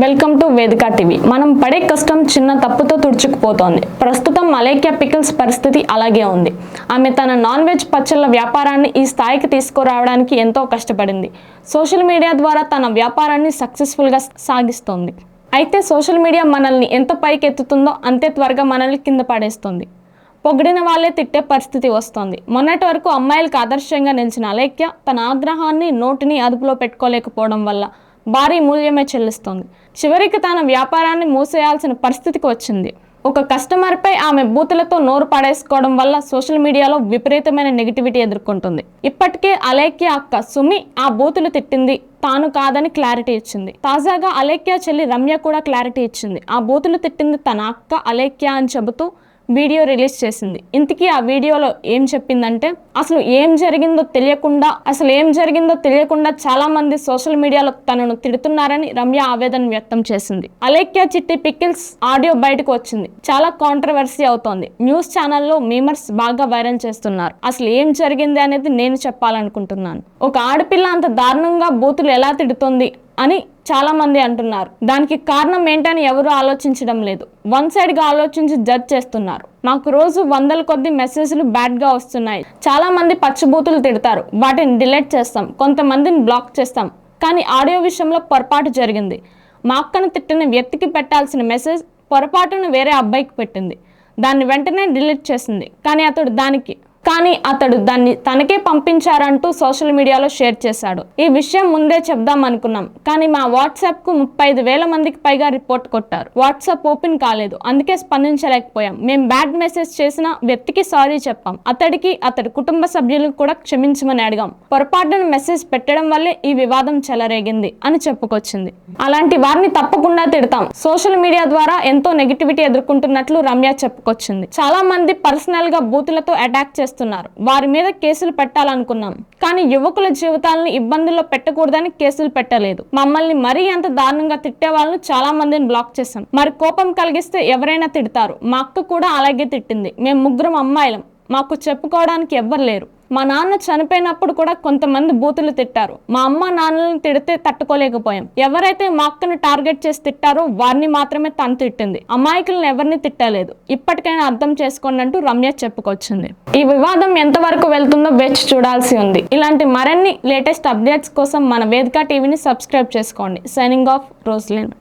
Welcome to వేదిక TV. మనం పడే కష్టం చిన్న తప్పుతో తుడుచుకుపోతోంది. ప్రస్తుతం అలేఖ్య పికిల్స్ పరిస్థితి అలాగే ఉంది. ఆమె తన నాన్ వెజ్ పచ్చళ్ళ వ్యాపారాన్ని ఈ స్థాయికి తీసుకురావడానికి ఎంతో కష్టపడింది. సోషల్ మీడియా ద్వారా తన వ్యాపారాన్ని సక్సెస్ఫుల్గా సాగిస్తోంది. అయితే సోషల్ మీడియా మనల్ని ఎంత పైకి ఎత్తుతుందో అంతే త్వరగా మనల్ని కింద పడేస్తుంది. పొగిడిన వాళ్ళే తిట్టే పరిస్థితి వస్తోంది. మొన్నటి వరకు అమ్మాయిలకు ఆదర్శంగా నిలిచిన అలేఖ్య తన ఆగ్రహాన్ని నోటిని అదుపులో పెట్టుకోలేకపోవడం వల్ల భారీ మూల్యమే చెల్లిస్తోంది. చివరికి తన వ్యాపారాన్ని మూసేయాల్సిన పరిస్థితికి వచ్చింది. ఒక కస్టమర్పై ఆమె బూతులతో నోరు పడేసుకోవడం వల్ల సోషల్ మీడియాలో విపరీతమైన నెగిటివిటీ ఎదుర్కొంటుంది. ఇప్పటికే అలేఖ్య అక్క సుమి ఆ బూతులు తిట్టింది తాను కాదని క్లారిటీ ఇచ్చింది. తాజాగా అలేఖ్య చెల్లి రమ్య కూడా క్లారిటీ ఇచ్చింది. ఆ బూతులు తిట్టింది తన అక్క అలేఖ్య అని చెబుతూ వీడియో రిలీజ్ చేసింది. ఇంతకీ ఆ వీడియోలో ఏం చెప్పిందంటే, అసలు ఏం జరిగిందో తెలియకుండా చాలా మంది సోషల్ మీడియాలో తనను తిడుతున్నారని రమ్య ఆవేదన వ్యక్తం చేసింది. అలేఖ్య చిట్టి పికిల్స్ ఆడియో బయటకు వచ్చింది. చాలా కాంట్రవర్సీ అవుతోంది. న్యూస్ ఛానల్లో మీమర్స్ బాగా వైరల్ చేస్తున్నారు. అసలు ఏం జరిగింది అనేది నేను చెప్పాలనుకుంటున్నాను. ఒక ఆడపిల్ల అంత దారుణంగా బూతులు ఎలా తిడుతుంది అని చాలా మంది అంటున్నారు. దానికి కారణం ఏంటని ఎవరు ఆలోచించడం లేదు. వన్ సైడ్ గా ఆలోచించి జడ్జ్ చేస్తున్నారు. నాకు రోజు వందల కొద్ది మెసేజ్లు బ్యాడ్ గా వస్తున్నాయి. చాలా మంది పచ్చబూతులు తిడతారు. వాటిని డిలీట్ చేస్తాం, కొంతమందిని బ్లాక్ చేస్తాం. కానీ ఆడియో విషయంలో పొరపాటు జరిగింది. మా అక్కను తిట్టిన వ్యక్తికి పెట్టాల్సిన మెసేజ్ పొరపాటును వేరే అబ్బాయికి పెట్టింది. దాన్ని వెంటనే డిలీట్ చేసింది. కానీ అతడు దాన్ని తనకే పంపించారంటూ సోషల్ మీడియాలో షేర్ చేశాడు. ఈ విషయం ముందే చెప్దాం అనుకున్నాం, కానీ మా వాట్సాప్ కు 35,000 మందికి పైగా రిపోర్ట్ కొట్టారు. వాట్సాప్ ఓపెన్ కాలేదు, అందుకే స్పందించలేకపోయాం. మేము బ్యాడ్ మెసేజ్ చేసిన వ్యక్తికి సారీ చెప్పాం. అతడి కుటుంబ సభ్యులకు కూడా క్షమించమని అడిగాం. పొరపాటున మెసేజ్ పెట్టడం వల్లే ఈ వివాదం చెలరేగింది అని చెప్పుకొచ్చింది. అలాంటి వారిని తప్పకుండా తిడతాం. సోషల్ మీడియా ద్వారా ఎంతో నెగిటివిటీ ఎదుర్కొంటున్నట్లు రమ్య చెప్పుకొచ్చింది. చాలా మంది పర్సనల్ గా బూతులతో అటాక్ చేస్తున్నారు. వారి మీద కేసులు పెట్టాలనుకున్నాం, కానీ యువకుల జీవితాలను ఇబ్బందుల్లో పెట్టకూడదని కేసులు పెట్టలేదు. మమ్మల్ని మరీ అంత దారుణంగా తిట్టే వాళ్ళను చాలా మందిని బ్లాక్ చేశాం. మరి కోపం కలిగిస్తే ఎవరైనా తిడతారు. మా అక్క కూడా అలాగే తిట్టింది. మేము ముగ్గురం అమ్మాయిలం, మాకు చెప్పుకోవడానికి ఎవ్వరు లేరు. మా నాన్న చనిపోయినప్పుడు కూడా కొంతమంది బూతులు తిట్టారు. మా అమ్మ నాన్నలను తిడితే తట్టుకోలేకపోయాం. ఎవరైతే మా అక్కను టార్గెట్ చేసి తిట్టారో వారిని మాత్రమే తను తిట్టింది. అమాయకులను ఎవరిని తిట్టలేదు. ఇప్పటికైనా అర్థం చేసుకోండి అంటూ రమ్య చెప్పుకొచ్చింది. ఈ వివాదం ఎంతవరకు వెళ్తుందో వేచి చూడాల్సి ఉంది. ఇలాంటి మరిన్ని లేటెస్ట్ అప్డేట్స్ కోసం మన వేదిక టీవీని సబ్స్క్రైబ్ చేసుకోండి. Signing off, Roslin.